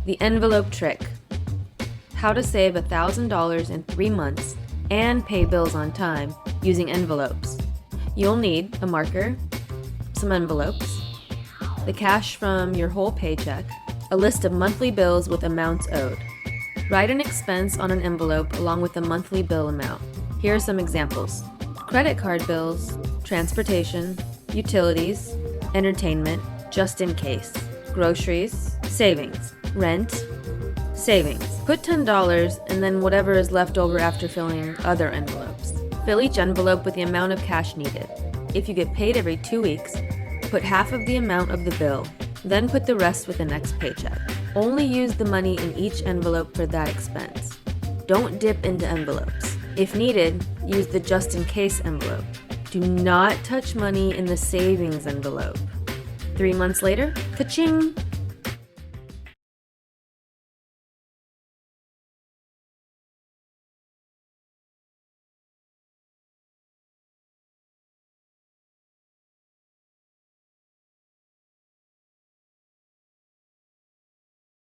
The envelope trick. How to save $1,000 in 3 months and pay bills on time using envelopes. You'll need a marker, some envelopes, the cash from your whole paycheck, a list of monthly bills with amounts owed. Write an expense on an envelope along with the monthly bill amount. Here are some examples: credit card bills, transportation, utilities, entertainment, just in case, groceries, savings, rent, savings. Put $10 and then whatever is left over after filling other envelopes. Fill each envelope with the amount of cash needed. If you get paid every 2 weeks, put half of the amount of the bill, then put the rest with the next paycheck. Only use the money in each envelope for that expense. Don't dip into envelopes. If needed, use the just-in-case envelope. Do not touch money in the savings envelope. 3 months later, ka-ching!